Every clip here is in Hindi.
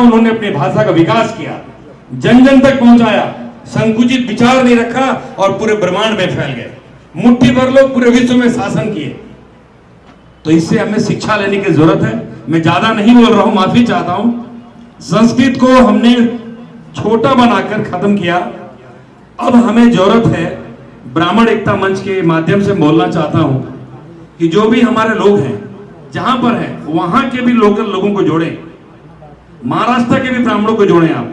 उन्होंने अपनी भाषा का विकास किया, जन जन तक पहुंचाया, संकुचित विचार नहीं रखा और पूरे ब्रह्मांड में फैल गए। मुट्ठी भर लोग पूरे विश्व में शासन किए। तो इससे हमें शिक्षा लेने की जरूरत है। मैं ज्यादा नहीं बोल रहा हूं, माफी चाहता हूं। संस्कृत को हमने छोटा बनाकर खत्म किया। अब हमें जरूरत है, ब्राह्मण एकता मंच के माध्यम से बोलना चाहता हूं कि जो भी हमारे लोग हैं, जहां पर हैं, वहां के भी लोकल लोगों को जोड़ें। महाराष्ट्र के भी ब्राह्मणों को जोड़ें। आप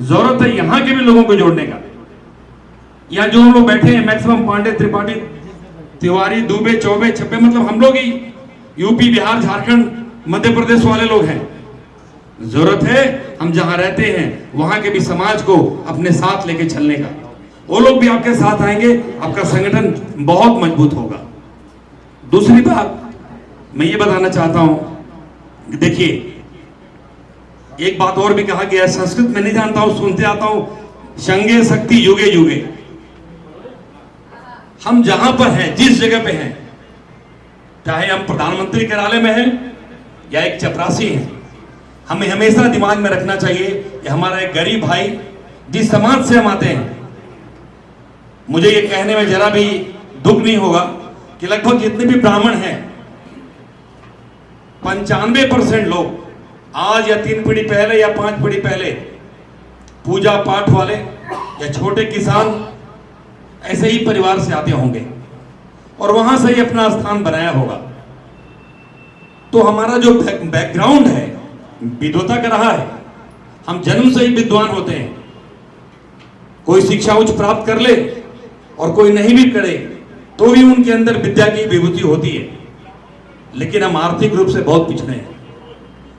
जरूरत है यहां के भी लोगों को जोड़ने का। या जो हम लोग बैठे हैं मैक्सिमम पांडे, त्रिपाठी, तिवारी, दुबे, चौबे, छब्बे, मतलब हम लोग ही यूपी, बिहार, झारखंड, मध्य प्रदेश वाले लोग हैं। जरूरत है हम जहां रहते हैं वहां के भी समाज को अपने साथ लेके चलने का। वो लोग भी आपके साथ आएंगे, आपका संगठन बहुत मजबूत होगा। दूसरी बात मैं ये बताना चाहता हूं कि देखिए, एक बात और भी कहा गया है, संस्कृत में नहीं जानता हूं, सुनते आता हूं, संगे शक्ति युगे युगे। हम जहां पर हैं, जिस जगह पे हैं, चाहे हम प्रधानमंत्री कार्यालय में हैं या एक चपरासी हैं, हमें हमेशा दिमाग में रखना चाहिए कि हमारा एक गरीब भाई जिस समाज से हम आते हैं, मुझे ये कहने में जरा भी दुख नहीं होगा कि लगभग जितने भी ब्राह्मण हैं 95% लोग आज या 3 पीढ़ी पहले या 5 पीढ़ी पहले पूजा पाठ वाले या छोटे किसान ऐसे ही परिवार से आते होंगे और वहां से ही अपना स्थान बनाया होगा। तो हमारा जो बैकग्राउंड है विद्वता का रहा है। हम जन्म से ही विद्वान होते हैं। कोई शिक्षा उच्च प्राप्त कर ले और कोई नहीं भी करे तो भी उनके अंदर विद्या की विभूति होती है, लेकिन हम आर्थिक रूप से बहुत पिछड़े हैं।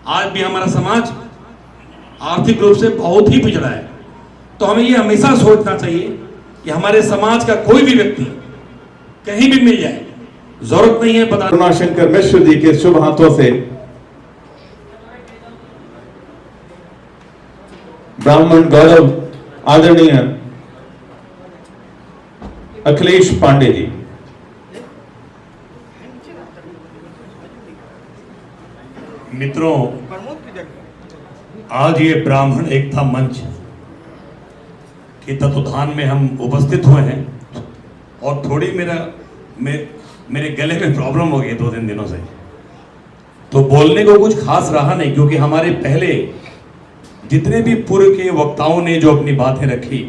आज भी हमारा समाज आर्थिक रूप से बहुत ही पिछड़ा है। तो हमें ये हमेशा सोचना चाहिए कि हमारे समाज का कोई भी व्यक्ति कहीं भी मिल जाए, जरूरत नहीं है पता। करुणाशंकर मिश्र जी के शुभ हाथों से ब्राह्मण गौरव आदरणीय अखिलेश पांडे जी। मित्रों, आज ये ब्राह्मण एकता मंच के तत्वधान में हम उपस्थित हुए हैं और थोड़ी मेरे गले में प्रॉब्लम हो गई 2-3 दिनों से, तो बोलने को कुछ खास रहा नहीं, क्योंकि हमारे पहले जितने भी पूर्व के वक्ताओं ने जो अपनी बातें रखी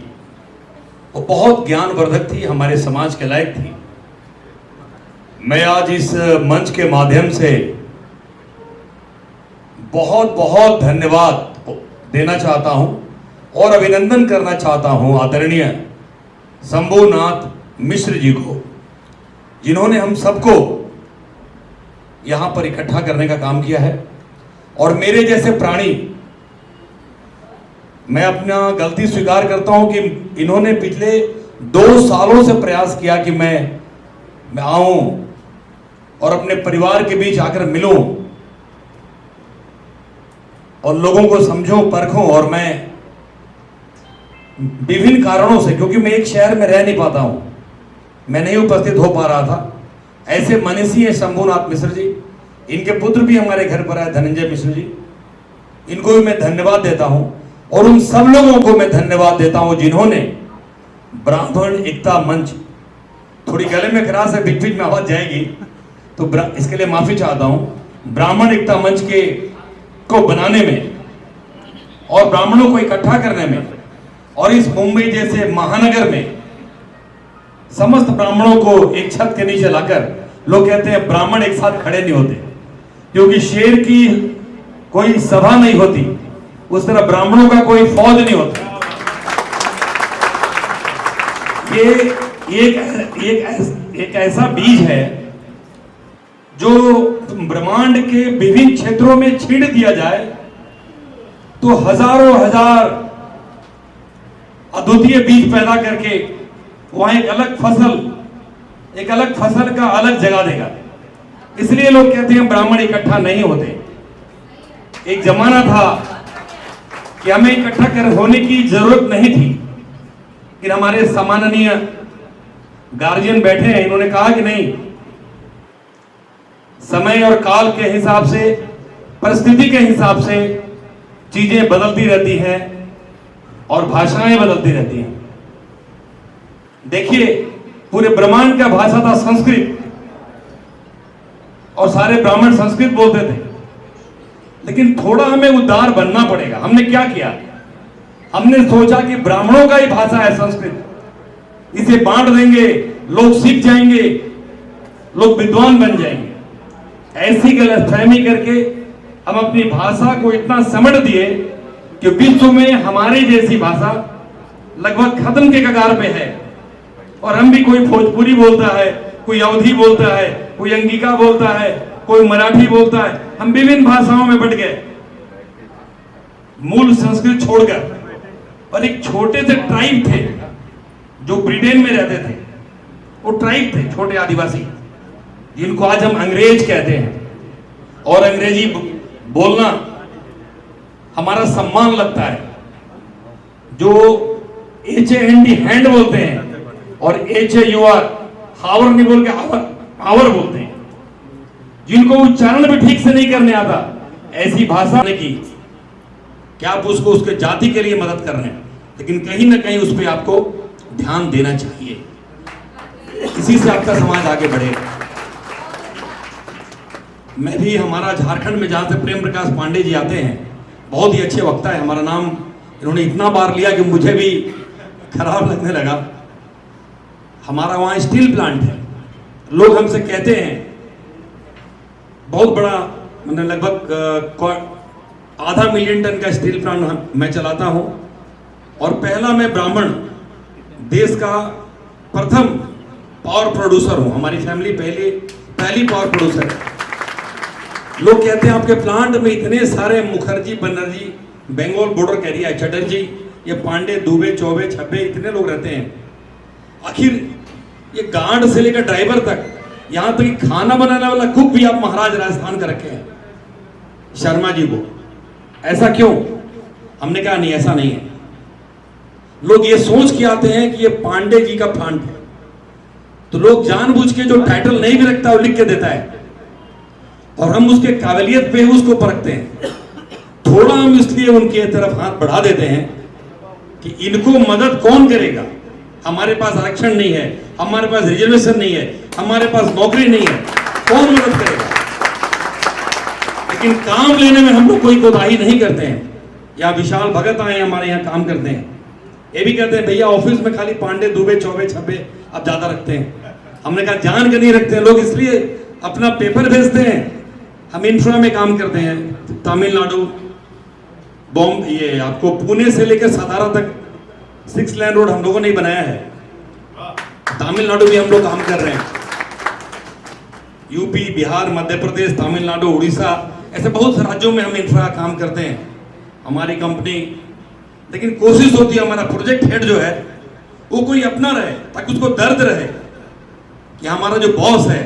वो बहुत ज्ञानवर्धक थी, हमारे समाज के लायक थी। मैं आज इस मंच के माध्यम से बहुत बहुत धन्यवाद देना चाहता हूं और अभिनंदन करना चाहता हूं आदरणीय शंभुनाथ मिश्र जी को, जिन्होंने हम सबको यहां पर इकट्ठा करने का काम किया है। और मेरे जैसे प्राणी, मैं अपना गलती स्वीकार करता हूं कि इन्होंने पिछले 2 सालों से प्रयास किया कि मैं आऊं और अपने परिवार के बीच आकर मिलूं और लोगों को समझूं, परखूं। और मैं विभिन्न कारणों से, क्योंकि मैं एक शहर में रह नहीं पाता हूं, मैं नहीं उपस्थित हो पा रहा था। ऐसे मनीषी है शंभुनाथ मिश्र जी, इनके पुत्र भी हमारे घर पर आए धनंजय मिश्र जी, इनको भी मैं धन्यवाद देता हूं। और उन सब लोगों को मैं धन्यवाद देता हूं जिन्होंने ब्राह्मण एकता मंच, थोड़ी गले में खराश है, बीच बीच में आवाज जाएगी तो इसके लिए माफी चाहता हूं। ब्राह्मण एकता मंच को बनाने में और ब्राह्मणों को इकट्ठा करने में और इस मुंबई जैसे महानगर में समस्त ब्राह्मणों को एक छत के नीचे लाकर, लोग कहते हैं ब्राह्मण एक साथ खड़े नहीं होते, क्योंकि शेर की कोई सभा नहीं होती, उस तरह ब्राह्मणों का कोई फौज नहीं होता। ये एक ऐसा बीज है जो ब्रह्मांड के विभिन्न क्षेत्रों में छीड़ दिया जाए तो हजारों हजार अद्वितीय बीज पैदा करके वहां एक अलग फसल का अलग जगह देगा। इसलिए लोग कहते हैं ब्राह्मण इकट्ठा नहीं होते। एक जमाना था कि हमें इकट्ठा होने की जरूरत नहीं थी, लेकिन हमारे सम्माननीय गार्जियन बैठे हैं, इन्होंने कहा कि नहीं, समय और काल के हिसाब से, परिस्थिति के हिसाब से चीजें बदलती रहती हैं और भाषाएं बदलती रहती हैं। देखिए, पूरे ब्रह्मांड का भाषा था संस्कृत और सारे ब्राह्मण संस्कृत बोलते थे, लेकिन थोड़ा हमें उदार बनना पड़ेगा। हमने क्या किया, हमने सोचा कि ब्राह्मणों का ही भाषा है संस्कृत, इसे बांट देंगे, लोग सीख जाएंगे, लोग विद्वान बन जाएंगे। ऐसी गलतफहमी करके हम अपनी भाषा को इतना समझ दिए कि विश्व में हमारे जैसी भाषा लगभग खत्म के कगार पे है। और हम भी, कोई भोजपुरी बोलता है, कोई अवधी बोलता है, कोई अंगिका बोलता है, कोई मराठी बोलता है, हम विभिन्न भाषाओं में बट गए मूल संस्कृत छोड़कर। और एक छोटे से ट्राइब थे जो ब्रिटेन में रहते थे, वो ट्राइब थे, छोटे आदिवासी, जिनको आज हम अंग्रेज कहते हैं। और अंग्रेजी बोलना हमारा सम्मान लगता है। जो HAND हैंड बोलते हैं और HAUR हावर नहीं बोल के आवर बोलते हैं, जिनको उच्चारण भी ठीक से नहीं करने आता, ऐसी भाषा ने की क्या आप उसको उसके जाति के लिए मदद कर रहे हैं, लेकिन कहीं ना कहीं उस पर आपको ध्यान देना चाहिए। इसी से आपका समाज आगे बढ़ेगा। मैं भी, हमारा झारखंड में जहां से प्रेम प्रकाश पांडे जी आते हैं, बहुत ही अच्छे वक्ता है, हमारा नाम इन्होंने इतना बार लिया कि मुझे भी खराब लगने लगा। हमारा वहां स्टील प्लांट है, लोग हमसे कहते हैं, बहुत बड़ा, मैंने लगभग 0.5 मिलियन टन का स्टील प्लांट मैं चलाता हूं, और पहला मैं ब्राह्मण देश का प्रथम पावर प्रोड्यूसर हूं। हमारी फैमिली पहली पावर प्रोड्यूसर है। लोग कहते हैं आपके प्लांट में इतने सारे मुखर्जी, बनर्जी, बंगाल बॉर्डर का एरिया, चटर्जी, ये पांडे, दुबे, चौबे, छब्बे, इतने लोग रहते हैं। आखिर ये गार्ड से लेकर ड्राइवर तक, यहां तक तो खाना बनाने वाला कुक भी आप महाराज राजस्थान का रखे हैं, शर्मा जी को। ऐसा क्यों? हमने कहा नहीं, ऐसा नहीं है। लोग ये सोच के आते हैं कि ये पांडे जी का प्लांट है, तो लोग जानबूझ के जो टाइटल नहीं भी रखता वो लिख के देता है, और हम उसके काबिलियत पे उसको परखते हैं। थोड़ा हम इसलिए उनकी तरफ हाथ बढ़ा देते हैं कि इनको मदद कौन करेगा। हमारे पास आरक्षण नहीं है, हमारे पास रिजर्वेशन नहीं है, हमारे पास नौकरी नहीं है, कौन मदद करेगा। लेकिन काम लेने में हम लोग कोई कोताही नहीं करते हैं। या विशाल भगत आए हमारे यहाँ काम करते हैं, ये भी कहते हैं भैया ऑफिस में खाली पांडे, दुबे, चौबे, छब्बे आप ज्यादा रखते हैं। हमने कहा जान के नहीं रखते हैं लोग, इसलिए अपना पेपर भेजते हैं। हम इंफ्रा में काम करते हैं, तमिलनाडु, बॉम्बे, ये आपको पुणे से लेकर सतारा तक 6 लेन रोड हम लोगों ने बनाया है। तमिलनाडु भी हम लोग काम कर रहे हैं, यूपी, बिहार, मध्य प्रदेश, तमिलनाडु, उड़ीसा, ऐसे बहुत से राज्यों में हम इंफ्रा काम करते हैं, हमारी कंपनी। लेकिन कोशिश होती है हमारा प्रोजेक्ट हेड जो है वो कोई अपना रहे, ताकि उसको दर्द रहे कि हमारा जो बॉस है,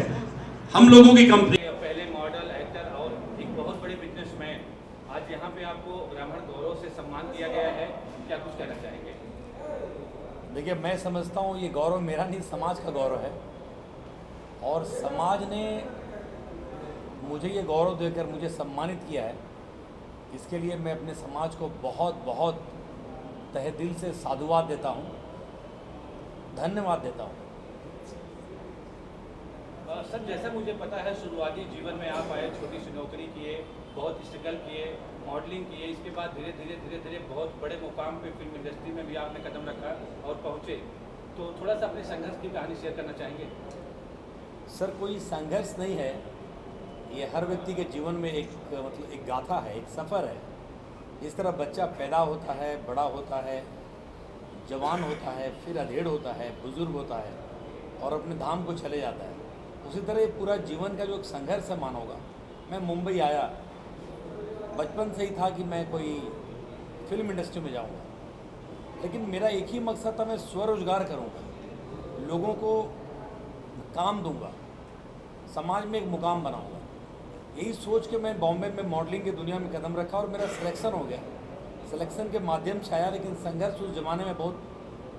हम लोगों की कंपनी। पहले मॉडल, एक्टर और एक बहुत बड़े बिजनेसमैन, आज यहाँ पे आपको ब्राह्मण गौरव से सम्मान किया गया है, क्या कुछ कहना चाहेंगे? देखिए, मैं समझता हूँ ये गौरव मेरा नहीं, समाज का गौरव है। और समाज ने मुझे ये गौरव देकर मुझे सम्मानित किया है, इसके लिए मैं अपने समाज को बहुत बहुत तहे दिल से साधुवाद देता हूँ, धन्यवाद देता हूँ। सर, जैसा मुझे पता है शुरुआती जीवन में आप आए, छोटी सी नौकरी किए, बहुत स्ट्रगल किए, मॉडलिंग किए, इसके बाद धीरे धीरे बहुत बड़े मुकाम पे फिल्म इंडस्ट्री में भी आपने कदम रखा और पहुँचे। तो थोड़ा सा अपने संघर्ष की कहानी शेयर करना चाहेंगे? सर, कोई संघर्ष नहीं है, ये हर व्यक्ति के जीवन में एक मतलब एक गाथा है, एक सफ़र है। इस तरह बच्चा पैदा होता है, बड़ा होता है, जवान होता है, फिर अधेड़ होता है, बुजुर्ग होता है और अपने धाम को चले जाता है। उसी तरह ये पूरा जीवन का जो एक संघर्ष है मानोगा। मैं मुंबई आया, बचपन से ही था कि मैं कोई फिल्म इंडस्ट्री में जाऊंगा, लेकिन मेरा एक ही मकसद था, मैं स्वरोजगार करूंगा, लोगों को काम दूंगा, समाज में एक मुकाम बनाऊंगा। यही सोच के मैं बॉम्बे में मॉडलिंग की दुनिया में कदम रखा और मेरा सिलेक्शन हो गया। सिलेक्शन के माध्यम से आया, लेकिन संघर्ष उस ज़माने में बहुत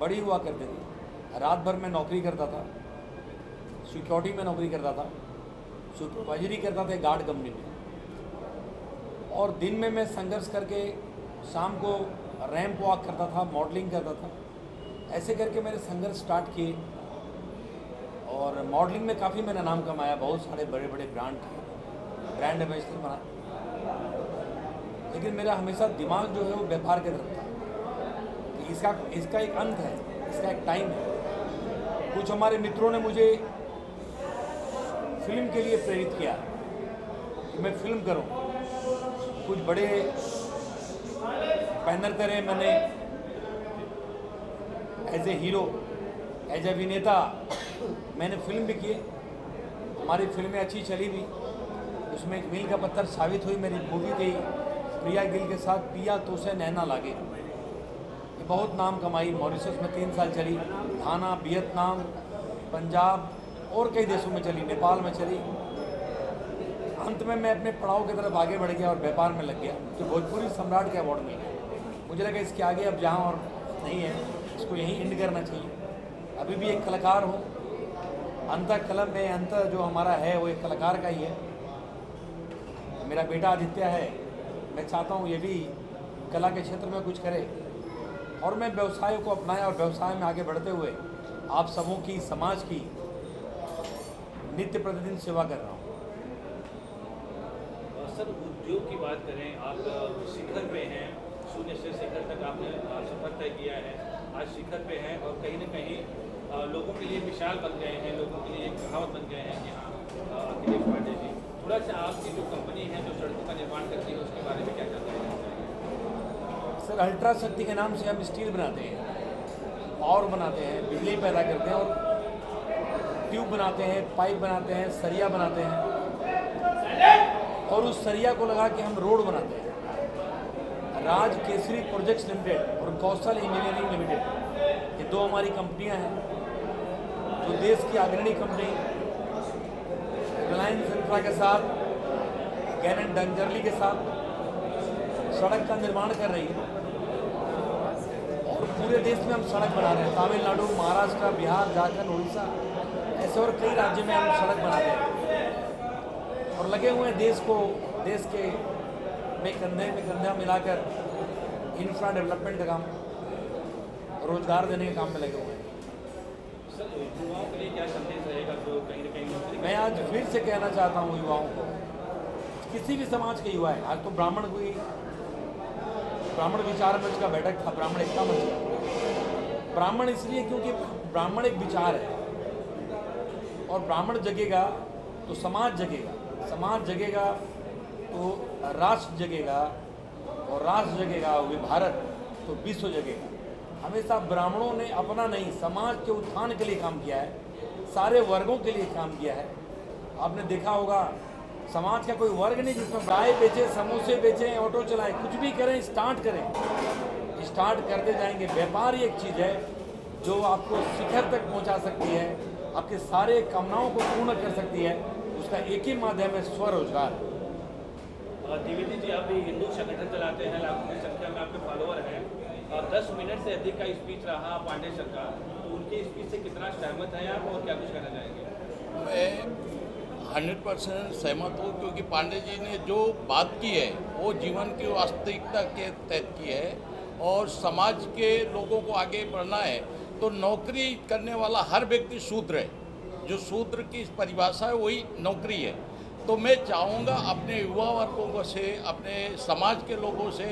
बड़ी हुआ करती थी। रात भर मैं नौकरी करता था, सिक्योरिटी में नौकरी करता था, सुपरवाइजरी करता था गार्ड कंपनी में, और दिन में मैं संघर्ष करके शाम को रैंप वॉक करता था, मॉडलिंग करता था। ऐसे करके मैंने संघर्ष स्टार्ट किए और मॉडलिंग में काफ़ी मैंने नाम कमाया, बहुत सारे बड़े बड़े ब्रांड एम्बेसडर बना। लेकिन मेरा हमेशा दिमाग जो है वो व्यापार की तरफ था कि इसका एक अंत है, इसका एक टाइम है। कुछ हमारे मित्रों ने मुझे फिल्म के लिए प्रेरित किया कि मैं फिल्म करूं, कुछ बड़े बैनर करे मैंने as a hero, as a अभिनेता मैंने फिल्म भी की। हमारी फिल्में अच्छी चली भी, उसमें एक मील का पत्थर साबित हुई। मेरी मूवी थी प्रिया गिल के साथ पिया तो से नैना लागे, ये बहुत नाम कमाई। मॉरिशस में 3 साल चली, घाना, वियतनाम, पंजाब और कई देशों में चली, नेपाल में चली। अंत में मैं अपने पड़ाव की तरफ आगे बढ़ गया और व्यापार में लग गया, तो भोजपुरी सम्राट का अवार्ड मिल गया। मुझे लगा इसके आगे अब जहाँ और नहीं है, इसको यहीं एंड करना चाहिए। अभी भी एक कलाकार हूँ, अंत कलम में अंत जो हमारा है वो एक कलाकार का ही है। मेरा बेटा आदित्य है, मैं चाहता हूँ ये भी कला के क्षेत्र में कुछ करे और मैं व्यवसाय को अपनाया और व्यवसाय में आगे बढ़ते हुए आप सबों की, समाज की नित्य प्रतिदिन सेवा कर रहा हूँ। सर, उद्योग की बात करें, आप शिखर पे हैं, शून्य से शिखर तक आपने सफर तय किया है। आज शिखर पे हैं और कहीं न कहीं लोगों के लिए मिसाल बन गए हैं, लोगों के लिए एक कहावत बन गए हैं कि हाँ अखिलेश पांडे जी। थोड़ा सा आपकी जो कंपनी है जो सड़कों का निर्माण करती है उसके बारे में क्या जानकारी है? सर, अल्ट्रा शक्ति के नाम से हम स्टील बनाते हैं और बनाते हैं, बिजली पैदा करते हैं और ट्यूब बनाते हैं, पाइप बनाते हैं, सरिया बनाते हैं और उस सरिया को लगा के हम रोड बनाते हैं। राज केसरी प्रोजेक्ट्स लिमिटेड और कौशल इंजीनियरिंग लिमिटेड, ये 2 हमारी कंपनियां हैं जो देश की अग्रणी कंपनी रिलायंस इंफ्रा के साथ, गैरेंट डंजरली के साथ सड़क का निर्माण कर रही है और पूरे देश में हम सड़क बना रहे हैं। तमिलनाडु, महाराष्ट्र, बिहार, झारखंड, उड़ीसा, ऐसे और कई राज्यों में हम सड़क बना रहे हैं और लगे हुए हैं देश के में कंधा मिलाकर इंफ्रा डेवलपमेंट का काम, रोजगार देने के काम में लगे हुए हैं। सर, युवाओं के लिए क्या संदेश रहेगा जो कहीं न कहीं नौकरी? मैं आज फिर से कहना चाहता हूँ युवाओं को, किसी भी समाज के युवा है, आज तो ब्राह्मण विचार मंच का बैठक था, ब्राह्मण एकता मंच का। ब्राह्मण इसलिए क्योंकि ब्राह्मण एक विचार है और ब्राह्मण जगेगा तो समाज जगेगा, समाज जगेगा तो राष्ट्र जगेगा और राष्ट्र जगेगा वे भारत तो विश्व जगेगा। हमेशा ब्राह्मणों ने अपना नहीं, समाज के उत्थान के लिए काम किया है, सारे वर्गों के लिए काम किया है। आपने देखा होगा समाज का कोई वर्ग नहीं जिसमें चाय बेचे, समोसे बेचें, ऑटो चलाएं, कुछ भी करें, स्टार्ट करते जाएंगे। व्यापार ही एक चीज़ है जो आपको शिखर तक पहुंचा सकती है, आपके सारे कामनाओं को पूर्ण कर सकती है। उसका एक ही माध्यम है स्वरोजगार। द्विवेदी जी, आप भी हिंदू संगठन चलाते हैं, लाखों की संख्या में आपके फॉलोअर हैं। 10 मिनट से अधिक का स्पीच रहा पांडे सर का, तो उनके स्पीच से कितना सहमत हैं आप और क्या कुछ कहना चाहेंगे? मैं 100% सहमत हूँ, क्योंकि पांडे जी ने जो बात की है वो जीवन की वास्तविकता के तहत की है और समाज के लोगों को आगे बढ़ना है तो नौकरी करने वाला हर व्यक्ति शूद्र है। जो शूद्र की परिभाषा है वही नौकरी है। तो मैं चाहूँगा अपने युवा वर्गों से, अपने समाज के लोगों से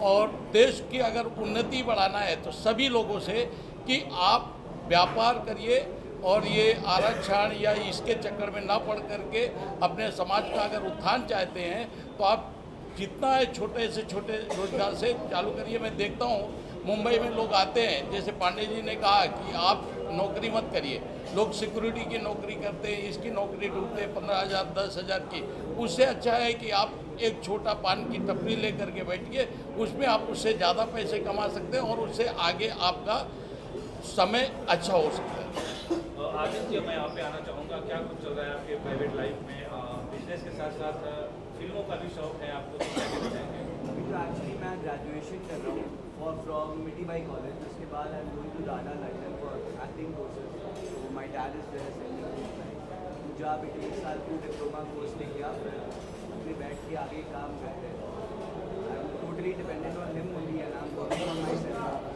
और देश की अगर उन्नति बढ़ाना है तो सभी लोगों से कि आप व्यापार करिए और ये आरक्षण या इसके चक्कर में ना पड़ करके अपने समाज का अगर उत्थान चाहते हैं तो आप जितना है छोटे से छोटे रोजगार से चालू करिए। मैं देखता हूँ मुंबई में लोग आते हैं, जैसे पांडे जी ने कहा कि आप नौकरी मत करिए, लोग सिक्योरिटी की नौकरी करते हैं, इसकी नौकरी ढूंढते हैं 15,000 10,000 की। उससे अच्छा है कि आप एक छोटा पान की टपरी लेकर के बैठिए, उसमें आप उससे ज़्यादा पैसे कमा सकते हैं और उससे आगे आपका समय अच्छा हो सकता है। आदित्य, मैं यहाँ पे आना चाहूँगा, क्या कुछ चल रहा है आपके प्राइवेट लाइफ में? बिजनेस के साथ साथ फिल्मों का भी शौक है आपको, तो क्या कहना चाहेंगे? तो एक्चुअली मैं ग्रेजुएशन कर रहा हूँ फ्रॉम मिठीबाई कॉलेज। उसके बाद आई एम गोइंग टू डाटा लंदन फॉर एक्टिंग कोर्सेज। तो my dad is there sending मुझे आप 1 साल की डिप्लोमा कोर्स लेके आप फिर बैठ के आगे काम करते हैं। I am totally very dependent on him only and I'm working on myself.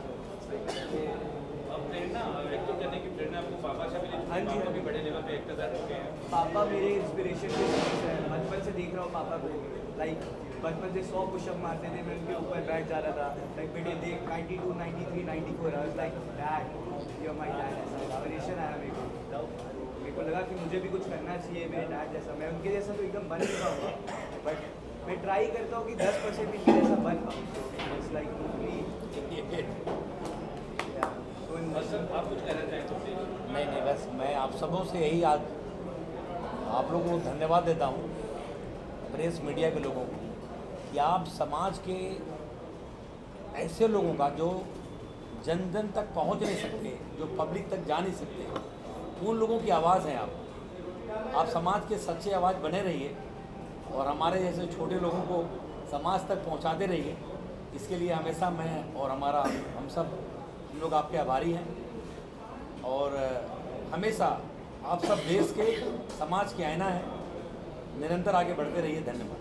अब प्रेरणा एक्टिंग करने की प्रेरणा आपको पापा से मिली? हाँ जी, पापा भी बड़े लेवल पे एक्टर रह चुके हैं। पापा मेरे इंस्पिरेशन के सोर्स हैं। बचपन से देख रहा हूँ पापा को, लाइक बचपन से 100 पुशअप मारते थे, मैं उनके ऊपर बैठ जा रहा था, लाइक बेटे देख 92, 93, 94, I was like dad you are my dad. ऐसा इंस्पिरेशन आया मेरे को लगा कि मुझे भी कुछ करना चाहिए मेरे डैड जैसा। मैं उनके जैसा तो एकदम बन नहीं पाऊँगा, बट मैं ट्राई करता हूँ कि 10% इनके जैसा बन पाऊँ। इट्स लाइक बस आप कुछ कहना चाहें तो प्लीज। नहीं, बस मैं आप सबों से यही आज आप लोगों को धन्यवाद देता हूँ, प्रेस मीडिया के लोगों को, कि आप समाज के ऐसे लोगों का जो जन जन तक पहुँच नहीं सकते, जो पब्लिक तक जा नहीं सकते, उन लोगों की आवाज़ हैं आप समाज के सच्चे आवाज़ बने रहिए और हमारे जैसे छोटे लोगों को समाज तक पहुँचाते रहिए। इसके लिए हमेशा मैं और हम लोग आपके आभारी हैं और हमेशा आप सब देश के समाज के आईना हैं। निरंतर आगे बढ़ते रहिए। धन्यवाद।